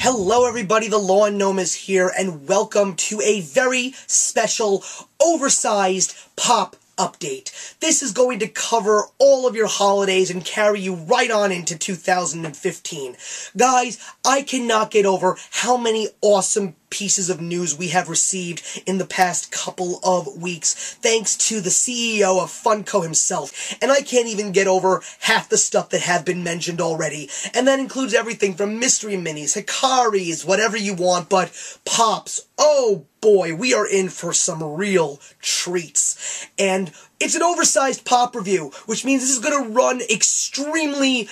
Hello everybody, the Lawn Gnome is here, and welcome to a very special, oversized pop update. This is going to cover all of your holidays and carry you right on into 2015. Guys, I cannot get over how many awesome pieces of news we have received in the past couple of weeks, thanks to the CEO of Funko himself, and I can't even get over half the stuff that have been mentioned already, and that includes everything from mystery minis, Hikaris, whatever you want, but Pops, oh boy, we are in for some real treats. And it's an oversized pop review, which means this is going to run extremely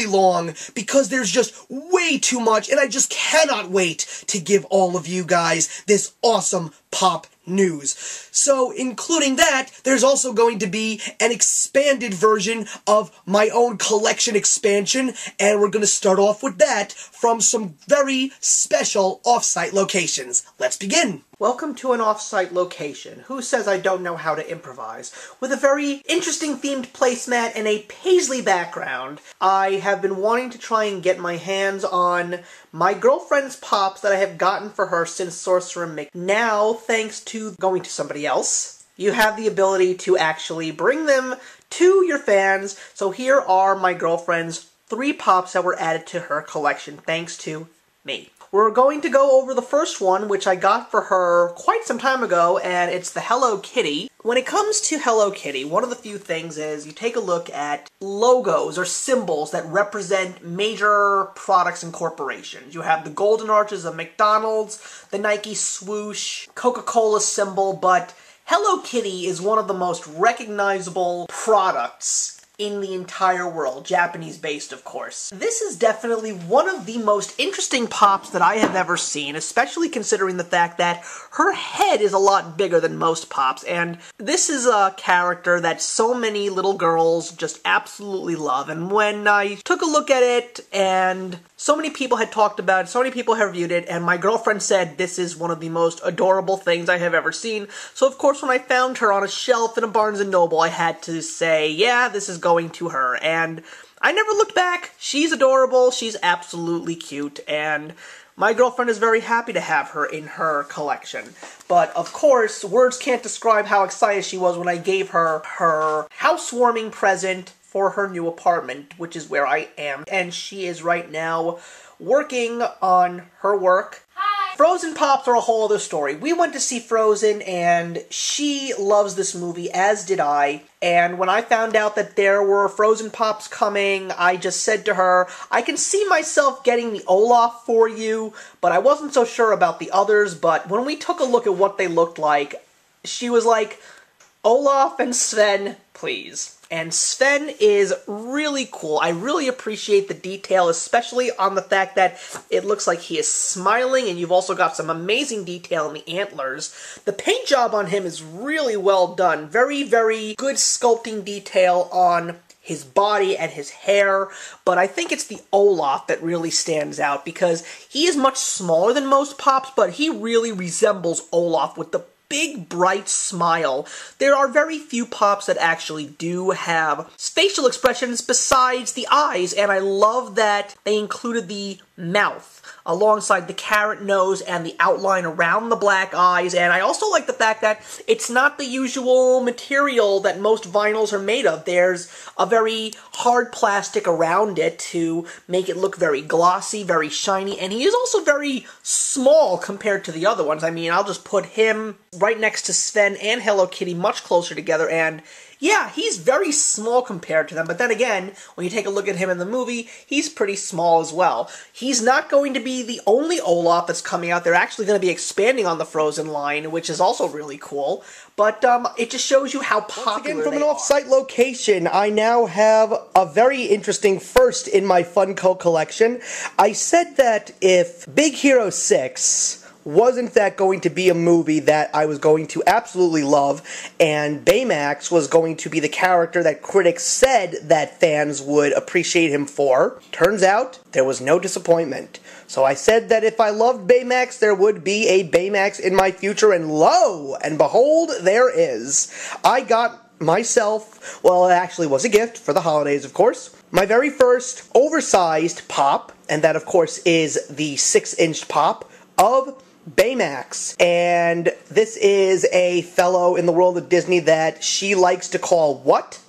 long, because there's just way too much, and I just cannot wait to give all of you guys this awesome pop news. So, including that, there's also going to be an expanded version of my own collection expansion, and we're going to start off with that from some very special off-site locations. Let's begin! Welcome to an off-site location. Who says I don't know how to improvise? With a very interesting themed placemat and a paisley background, I have been wanting to try and get my hands on my girlfriend's pops that I have gotten for her since Sorcerer Mickey. Now, thanks to going to somebody else, you have the ability to actually bring them to your fans. So here are my girlfriend's 3 pops that were added to her collection, thanks to me. We're going to go over the first one, which I got for her quite some time ago, and it's the Hello Kitty. When it comes to Hello Kitty, one of the few things is you take a look at logos or symbols that represent major products and corporations. You have the golden arches of McDonald's, the Nike swoosh, Coca-Cola symbol, but Hello Kitty is one of the most recognizable products in the entire world, Japanese-based, of course. This is definitely one of the most interesting pops that I have ever seen, especially considering the fact that her head is a lot bigger than most pops, and this is a character that so many little girls just absolutely love, and when I took a look at it, and so many people had talked about it, so many people have reviewed it, and my girlfriend said this is one of the most adorable things I have ever seen, so of course when I found her on a shelf in a Barnes & Noble, I had to say, yeah, this is going to her, and I never looked back. She's adorable, she's absolutely cute, and my girlfriend is very happy to have her in her collection. But, of course, words can't describe how excited she was when I gave her her housewarming present for her new apartment, which is where I am, and she is right now working on her work. Hi! Frozen Pops are a whole other story. We went to see Frozen, and she loves this movie, as did I, and when I found out that there were Frozen Pops coming, I just said to her, I can see myself getting the Olaf for you, but I wasn't so sure about the others, but when we took a look at what they looked like, she was like, Olaf and Sven, please. And Sven is really cool. I really appreciate the detail, especially on the fact that it looks like he is smiling, and you've also got some amazing detail in the antlers. The paint job on him is really well done. Very, very good sculpting detail on his body and his hair, but I think it's the Olaf that really stands out, because he is much smaller than most Pops, but he really resembles Olaf with the big, bright smile. There are very few Pops that actually do have facial expressions besides the eyes, and I love that they included the mouth alongside the carrot nose and the outline around the black eyes, and I also like the fact that it's not the usual material that most vinyls are made of. There's a very hard plastic around it to make it look very glossy, very shiny, and he is also very small compared to the other ones. I mean, I'll just put him right next to Sven and Hello Kitty much closer together, and yeah, he's very small compared to them, but then again, when you take a look at him in the movie, he's pretty small as well. He's not going to be the only Olaf that's coming out. They're actually going to be expanding on the Frozen line, which is also really cool, but it just shows you how popular they are. Once again, from an off-site location, I now have a very interesting first in my Funko collection. I said that if Big Hero 6 was in fact going to be a movie that I was going to absolutely love, and Baymax was going to be the character that critics said that fans would appreciate him for. Turns out, there was no disappointment. So I said that if I loved Baymax, there would be a Baymax in my future, and lo and behold, there is. I got myself, well, it actually was a gift for the holidays, of course, my very first oversized pop, and that, of course, is the 6-inch pop of Baymax. And this is a fellow in the world of Disney that she likes to call what?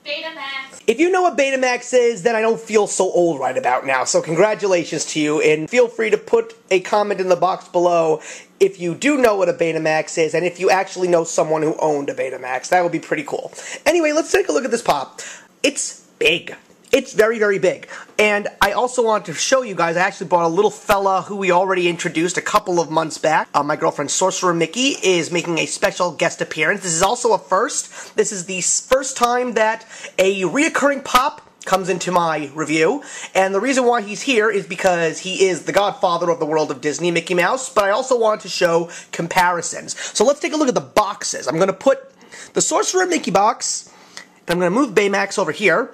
Betamax. If you know what Betamax is, then I don't feel so old right about now, so congratulations to you, and feel free to put a comment in the box below if you do know what a Betamax is, and if you actually know someone who owned a Betamax. That would be pretty cool. Anyway, let's take a look at this pop. It's big. It's very, very big. And I also want to show you guys, I actually bought a little fella who we already introduced a couple of months back. My girlfriend Sorcerer Mickey is making a special guest appearance. This is also a first. This is the first time that a reoccurring pop comes into my review, and the reason why he's here is because he is the godfather of the world of Disney, Mickey Mouse, but I also wanted to show comparisons. So let's take a look at the boxes. I'm going to put the Sorcerer Mickey box, and I'm going to move Baymax over here.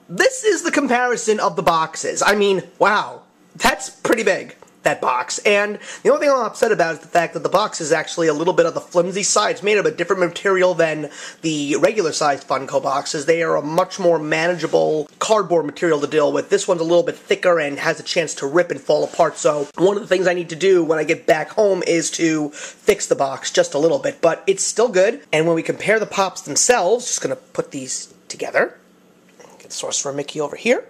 This is the comparison of the boxes. I mean, wow, that's pretty big, that box. And the only thing I'm upset about is the fact that the box is actually a little bit of the flimsy side. It's made of a different material than the regular-sized Funko boxes. They are a much more manageable cardboard material to deal with. This one's a little bit thicker and has a chance to rip and fall apart, so one of the things I need to do when I get back home is to fix the box just a little bit, but it's still good. And when we compare the pops themselves, just going to put these together. Get Sorcerer Mickey over here.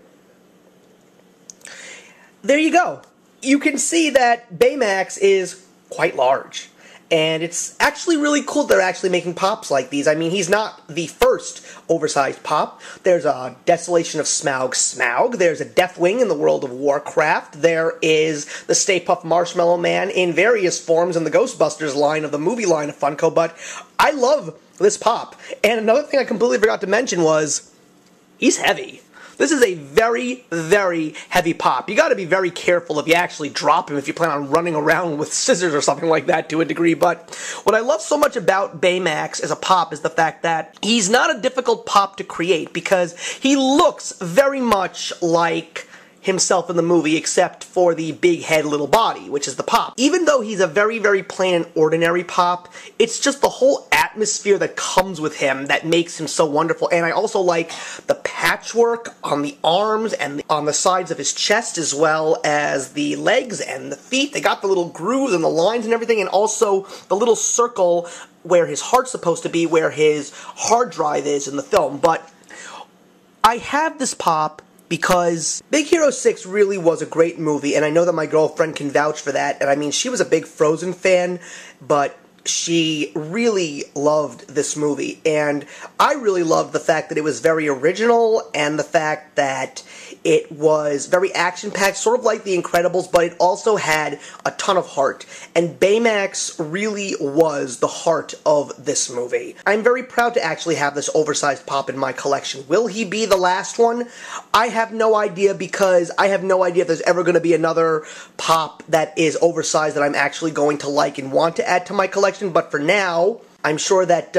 There you go. You can see that Baymax is quite large. And it's actually really cool they're actually making pops like these. I mean, he's not the first oversized pop. There's a Desolation of Smaug Smaug. There's a Deathwing in the world of Warcraft. There is the Stay Puft Marshmallow Man in various forms in the Ghostbusters line of the movie line of Funko. But I love this pop. And another thing I completely forgot to mention was he's heavy. This is a very, very heavy pop. You gotta be very careful if you actually drop him, if you plan on running around with scissors or something like that to a degree. But what I love so much about Baymax as a pop is the fact that he's not a difficult pop to create because he looks very much like himself in the movie, except for the big head, little body, which is the pop. Even though he's a very, very plain and ordinary pop, it's just the whole atmosphere that comes with him that makes him so wonderful. And I also like the patchwork on the arms and on the sides of his chest, as well as the legs and the feet. They got the little grooves and the lines and everything, and also the little circle where his heart's supposed to be, where his hard drive is in the film. But I have this pop because Big Hero 6 really was a great movie, and I know that my girlfriend can vouch for that. And I mean, she was a big Frozen fan, but she really loved this movie. And I really loved the fact that it was very original, and the fact that it was very action-packed, sort of like The Incredibles, but it also had a ton of heart. And Baymax really was the heart of this movie. I'm very proud to actually have this oversized pop in my collection. Will he be the last one? I have no idea, because I have no idea if there's ever going to be another pop that is oversized that I'm actually going to like and want to add to my collection. But for now, I'm sure that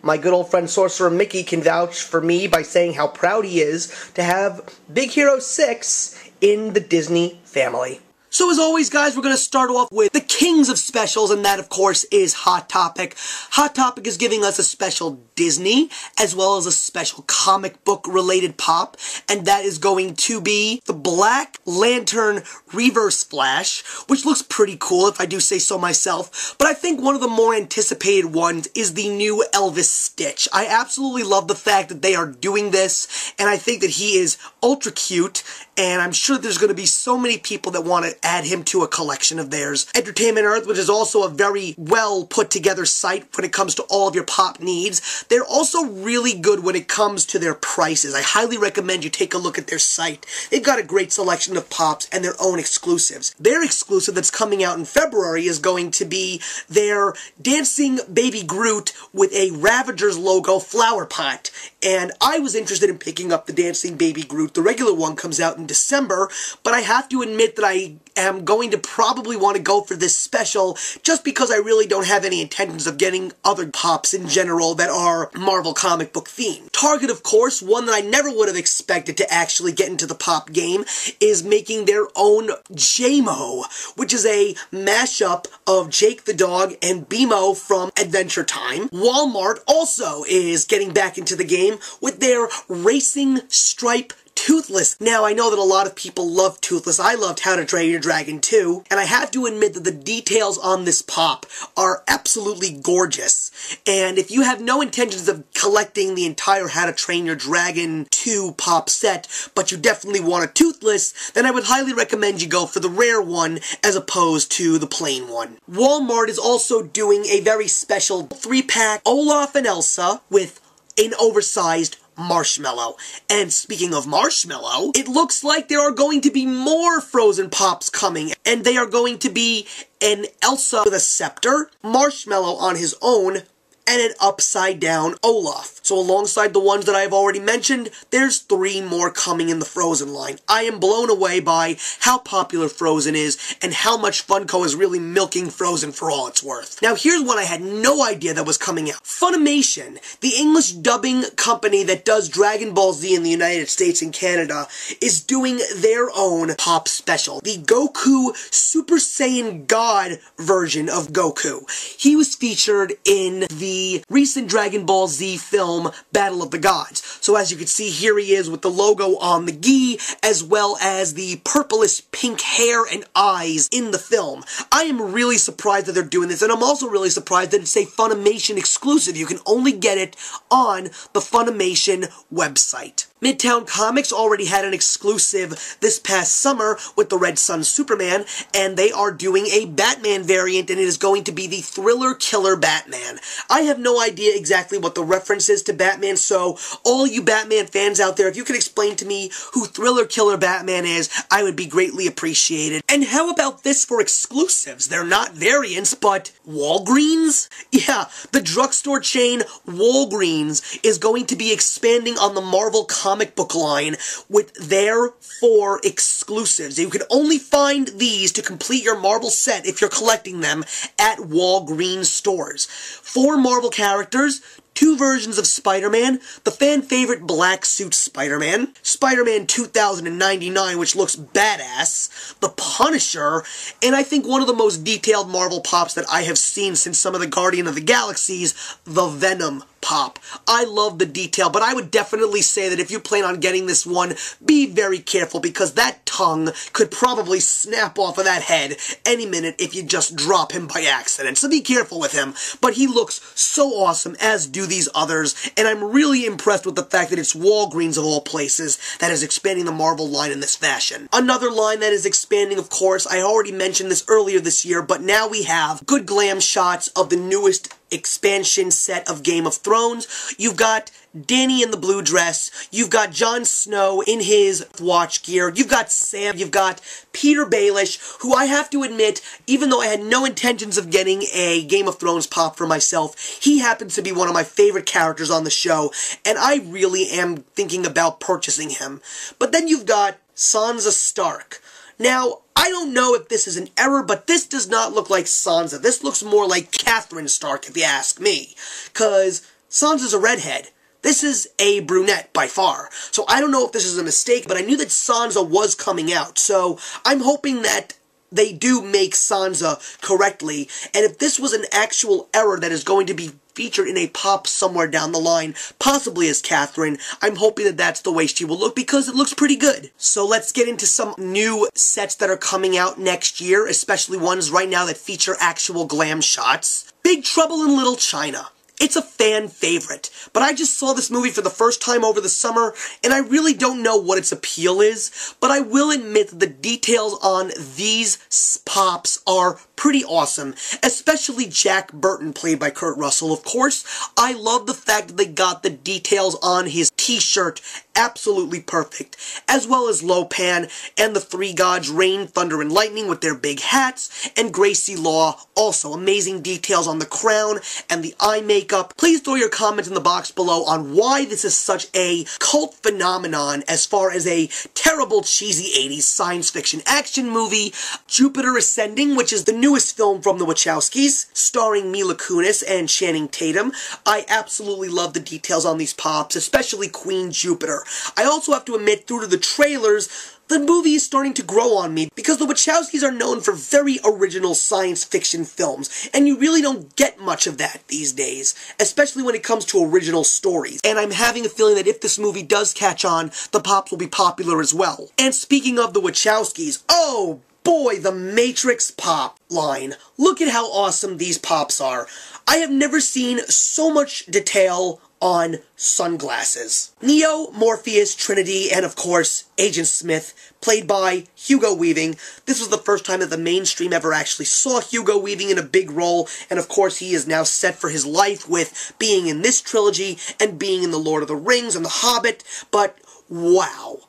my good old friend Sorcerer Mickey can vouch for me by saying how proud he is to have Big Hero 6 in the Disney family. So as always, guys, we're going to start off with the kings of specials, and that, of course, is Hot Topic. Hot Topic is giving us a special Disney, as well as a special comic book-related pop, and that is going to be the Black Lantern Reverse Flash, which looks pretty cool, if I do say so myself. But I think one of the more anticipated ones is the new Elvis Stitch. I absolutely love the fact that they are doing this, and I think that he is ultra cute, and I'm sure there's going to be so many people that want to add him to a collection of theirs. Entertainment Earth, which is also a very well put together site when it comes to all of your pop needs. They're also really good when it comes to their prices. I highly recommend you take a look at their site. They've got a great selection of pops and their own exclusives. Their exclusive that's coming out in February is going to be their Dancing Baby Groot with a Ravagers logo flower pot. And I was interested in picking up the Dancing Baby Groot. The regular one comes out in in December, but I have to admit that I am going to probably want to go for this special just because I really don't have any intentions of getting other pops in general that are Marvel comic book themed. Target, of course, one that I never would have expected to actually get into the pop game, is making their own JMO, which is a mashup of Jake the Dog and BMO from Adventure Time. Walmart also is getting back into the game with their Racing Stripe Toothless. Now, I know that a lot of people love Toothless. I loved How to Train Your Dragon too, and I have to admit that the details on this pop are absolutely gorgeous. And if you have no intentions of collecting the entire How to Train Your Dragon 2 pop set, but you definitely want a Toothless, then I would highly recommend you go for the rare one as opposed to the plain one. Walmart is also doing a very special 3-pack Olaf and Elsa with an oversized Marshmallow. And speaking of Marshmallow, it looks like there are going to be more Frozen Pops coming, and they are going to be an Elsa with a scepter, Marshmallow on his own, and an upside-down Olaf. So alongside the ones that I've already mentioned, there's 3 more coming in the Frozen line. I am blown away by how popular Frozen is and how much Funko is really milking Frozen for all it's worth. Now here's one I had no idea that was coming out. Funimation, the English dubbing company that does Dragon Ball Z in the United States and Canada, is doing their own pop special. The Goku Super Saiyan God version of Goku. He was featured in the recent Dragon Ball Z film Battle of the Gods. So as you can see, here he is with the logo on the gi, as well as the purplish pink hair and eyes in the film. I am really surprised that they're doing this, and I'm also really surprised that it's a Funimation exclusive. You can only get it on the Funimation website. Midtown Comics already had an exclusive this past summer with the Red Sun Superman, and they are doing a Batman variant, and it is going to be the Thriller Killer Batman. I have no idea exactly what the reference is to Batman, so all you Batman fans out there, if you could explain to me who Thriller Killer Batman is, I would be greatly appreciated. And how about this for exclusives? They're not variants, but Walgreens? Yeah, the drugstore chain Walgreens is going to be expanding on the Marvel comic book line with their 4 exclusives. You can only find these to complete your Marvel set if you're collecting them at Walgreens stores. 4 Marvel characters, 2 versions of Spider-Man, the fan-favorite black suit Spider-Man, Spider-Man 2099, which looks badass, the Punisher, and I think one of the most detailed Marvel pops that I have seen since some of the Guardian of the Galaxies, the Venom pop. I love the detail, but I would definitely say that if you plan on getting this one, be very careful, because that tongue could probably snap off of that head any minute if you just drop him by accident. So be careful with him, but he looks so awesome, as do these others, and I'm really impressed with the fact that it's Walgreens of all places that is expanding the Marvel line in this fashion. Another line that is expanding, of course, I already mentioned this earlier this year, but now we have good glam shots of the newest expansion set of Game of Thrones. You've got Dany in the blue dress, you've got Jon Snow in his watch gear, you've got Sam, you've got Peter Baelish, who I have to admit, even though I had no intentions of getting a Game of Thrones pop for myself, he happens to be one of my favorite characters on the show, and I really am thinking about purchasing him. But then you've got Sansa Stark. Now, I don't know if this is an error, but this does not look like Sansa. This looks more like Catelyn Stark, if you ask me. Because Sansa's a redhead. This is a brunette by far. So I don't know if this is a mistake, but I knew that Sansa was coming out. So I'm hoping that they do make Sansa correctly. And if this was an actual error that is going to be featured in a pop somewhere down the line, possibly as Catherine, I'm hoping that that's the way she will look, because it looks pretty good. So let's get into some new sets that are coming out next year, especially ones right now that feature actual glam shots. Big Trouble in Little China. It's a fan favorite, but I just saw this movie for the first time over the summer, and I really don't know what its appeal is, but I will admit that the details on these pops are pretty awesome, especially Jack Burton, played by Kurt Russell, of course. I love the fact that they got the details on his t-shirt absolutely perfect, as well as Lopan and the three gods Rain, Thunder, and Lightning with their big hats, and Gracie Law, also amazing details on the crown and the eye makeup. Please throw your comments in the box below on why this is such a cult phenomenon as far as a terrible, cheesy 80s science fiction action movie. Jupiter Ascending, which is the newest film from the Wachowskis, starring Mila Kunis and Channing Tatum. I absolutely love the details on these pops, especially Queen Jupiter. I also have to admit, through to the trailers, the movie is starting to grow on me, because the Wachowskis are known for very original science fiction films, and you really don't get much of that these days, especially when it comes to original stories. And I'm having a feeling that if this movie does catch on, the pops will be popular as well. And speaking of the Wachowskis, oh boy, the Matrix pop line. Look at how awesome these pops are. I have never seen so much detail on sunglasses. Neo, Morpheus, Trinity, and of course, Agent Smith, played by Hugo Weaving. This was the first time that the mainstream ever actually saw Hugo Weaving in a big role, and of course he is now set for his life with being in this trilogy and being in The Lord of the Rings and The Hobbit, but wow.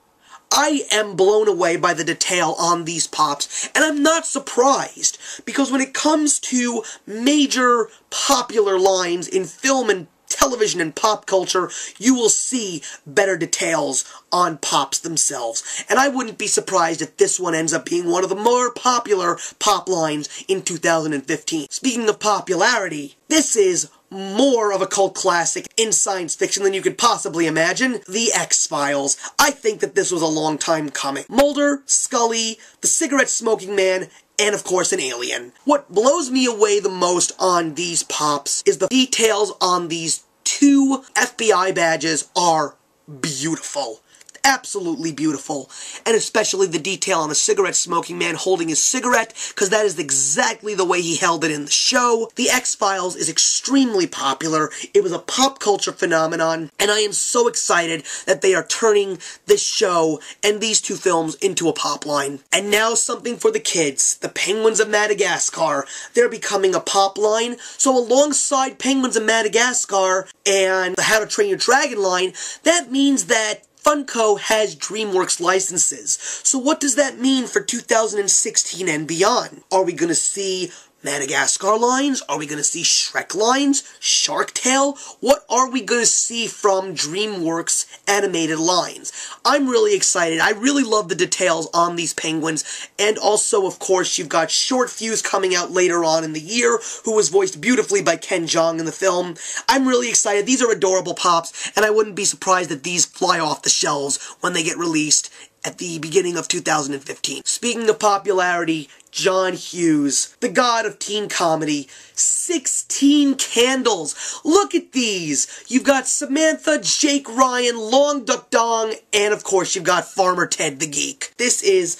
I am blown away by the detail on these pops, and I'm not surprised, because when it comes to major popular lines in film and television and pop culture, you will see better details on pops themselves. And I wouldn't be surprised if this one ends up being one of the more popular pop lines in 2015. Speaking of popularity, this is more of a cult classic in science fiction than you could possibly imagine. The X-Files. I think that this was a long time coming. Mulder, Scully, the cigarette-smoking man, and of course an alien. What blows me away the most on these pops is the details on these two FBI badges are beautiful. Absolutely beautiful. And especially the detail on the cigarette-smoking man holding his cigarette, because that is exactly the way he held it in the show. The X-Files is extremely popular. It was a pop culture phenomenon, and I am so excited that they are turning this show and these two films into a pop line. And now something for the kids. The Penguins of Madagascar. They're becoming a pop line, so alongside Penguins of Madagascar and the How to Train Your Dragon line, that means that Funko has DreamWorks licenses. So what does that mean for 2016 and beyond? Are we going to see Madagascar lines? Are we going to see Shrek lines? Shark Tale? What are we going to see from DreamWorks animated lines? I'm really excited. I really love the details on these penguins. And also, of course, you've got Short Fuse coming out later on in the year, who was voiced beautifully by Ken Jeong in the film. I'm really excited. These are adorable pops, and I wouldn't be surprised that these fly off the shelves when they get released at the beginning of 2015. Speaking of popularity, John Hughes, the god of teen comedy. 16 candles. Look at these. You've got Samantha, Jake Ryan, Long Duck Dong, and of course you've got Farmer Ted the Geek. This is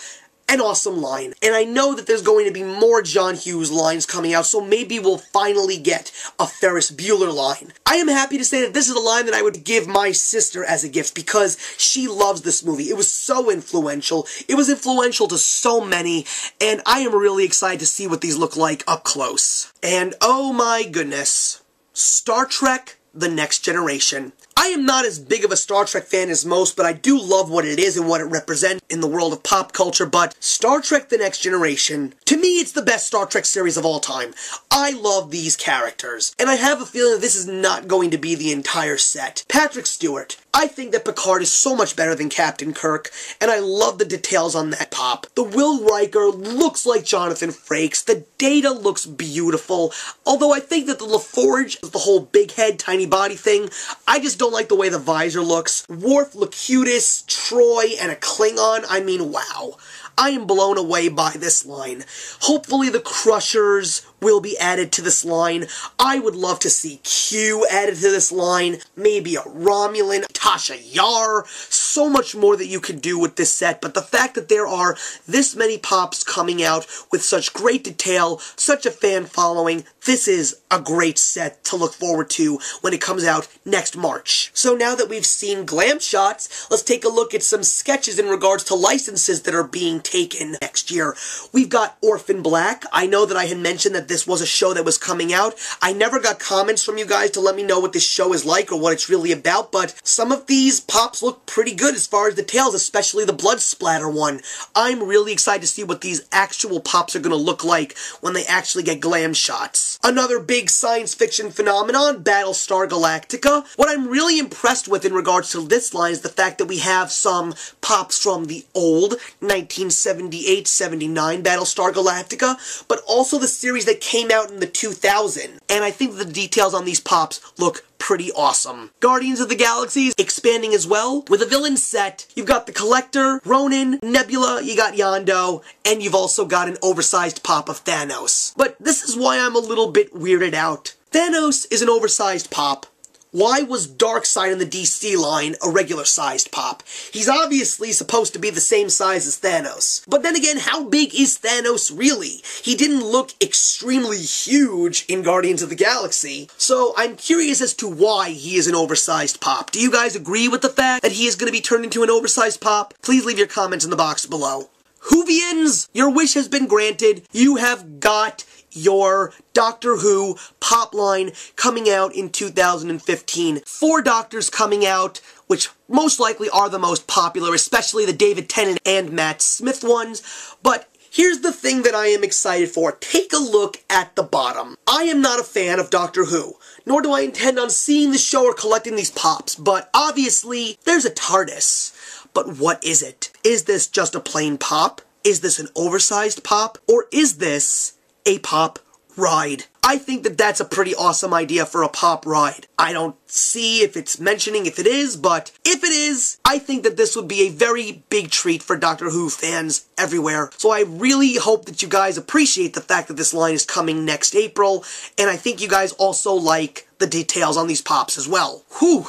an awesome line. And I know that there's going to be more John Hughes lines coming out, so maybe we'll finally get a Ferris Bueller line. I am happy to say that this is a line that I would give my sister as a gift, because she loves this movie. It was so influential. It was influential to so many, and I am really excited to see what these look like up close. And oh my goodness, Star Trek: The Next Generation. I am not as big of a Star Trek fan as most, but I do love what it is and what it represents in the world of pop culture. But Star Trek: The Next Generation, to me, it's the best Star Trek series of all time. I love these characters, and I have a feeling that this is not going to be the entire set. Patrick Stewart. I think that Picard is so much better than Captain Kirk, and I love the details on that pop. The Will Riker looks like Jonathan Frakes. The Data looks beautiful, although I think that the LaForge, the whole big head, tiny body thing, I just don't like the way the visor looks. Worf, Locutus, Troy, and a Klingon, I mean, wow. I am blown away by this line. Hopefully the Crushers will be added to this line. I would love to see Q added to this line. Maybe a Romulan, Tasha Yar. So much more that you could do with this set, but the fact that there are this many pops coming out with such great detail, such a fan following, this is a great set to look forward to when it comes out next March. So now that we've seen glam shots, let's take a look at some sketches in regards to licenses that are being taken next year. We've got Orphan Black. I know that I had mentioned that this was a show that was coming out. I never got comments from you guys to let me know what this show is like or what it's really about, but some of these pops look pretty good as far as details, especially the blood splatter one. I'm really excited to see what these actual pops are going to look like when they actually get glam shots. Another big science fiction phenomenon, Battlestar Galactica. What I'm really impressed with in regards to this line is the fact that we have some pops from the old 1978-79 Battlestar Galactica, but also the series that came out in the 2000s. And I think the details on these pops look pretty awesome. Guardians of the Galaxy is expanding as well. With a villain set, you've got the Collector, Ronan, Nebula, you got Yondu, and you've also got an oversized pop of Thanos. But this is why I'm a little bit weirded out. Thanos is an oversized pop. Why was Darkseid in the DC line a regular-sized pop? He's obviously supposed to be the same size as Thanos. But then again, how big is Thanos really? He didn't look extremely huge in Guardians of the Galaxy, so I'm curious as to why he is an oversized pop. Do you guys agree with the fact that he is going to be turned into an oversized pop? Please leave your comments in the box below. Whovians, your wish has been granted. You have got your Doctor Who pop line coming out in 2015. 4 Doctors coming out, which most likely are the most popular, especially the David Tennant and Matt Smith ones. But here's the thing that I am excited for. Take a look at the bottom. I am not a fan of Doctor Who, nor do I intend on seeing the show or collecting these pops, but obviously there's a TARDIS. But what is it? Is this just a plain pop? Is this an oversized pop? Or is this a pop ride? I think that that's a pretty awesome idea for a pop ride. I don't see if it's mentioning if it is, but if it is, I think that this would be a very big treat for Doctor Who fans everywhere. So I really hope that you guys appreciate the fact that this line is coming next April, and I think you guys also like the details on these pops as well. Whew,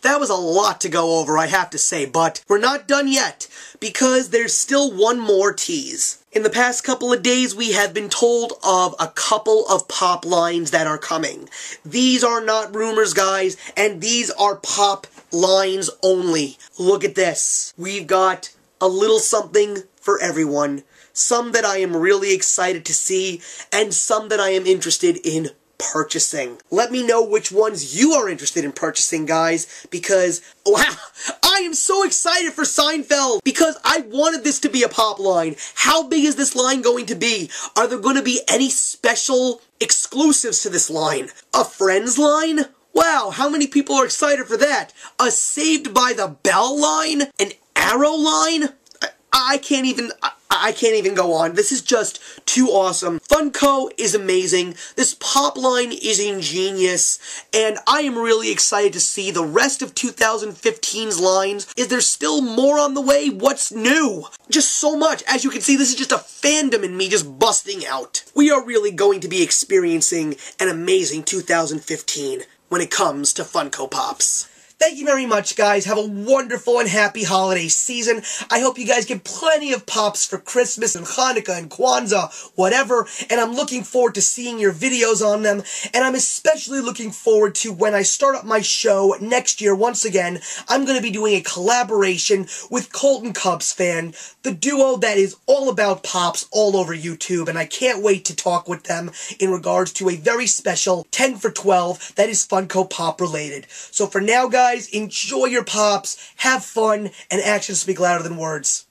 that was a lot to go over, I have to say, but we're not done yet, because there's still one more tease. In the past couple of days, we have been told of a couple of pop lines that are coming. These are not rumors, guys, and these are pop lines only. Look at this. We've got a little something for everyone. Some that I am really excited to see, and some that I am interested in purchasing. Let me know which ones you are interested in purchasing, guys, because, wow, I am so excited for Seinfeld, because I wanted this to be a pop line. How big is this line going to be? Are there going to be any special exclusives to this line? A Friends line? Wow, how many people are excited for that? A Saved by the Bell line? An Arrow line? I can't even go on. This is just too awesome. Funko is amazing. This pop line is ingenious, and I am really excited to see the rest of 2015's lines. Is there still more on the way? What's new? Just so much. As you can see, this is just a fandom in me just busting out. We are really going to be experiencing an amazing 2015 when it comes to Funko Pops. Thank you very much, guys. Have a wonderful and happy holiday season. I hope you guys get plenty of pops for Christmas and Hanukkah and Kwanzaa, whatever, and I'm looking forward to seeing your videos on them, and I'm especially looking forward to when I start up my show next year. Once again, I'm going to be doing a collaboration with Colton Cubs fan, the duo that is all about pops all over YouTube, and I can't wait to talk with them in regards to a very special 10 for 12 that is Funko Pop related. So for now, guys, enjoy your pops, have fun, and actions speak louder than words.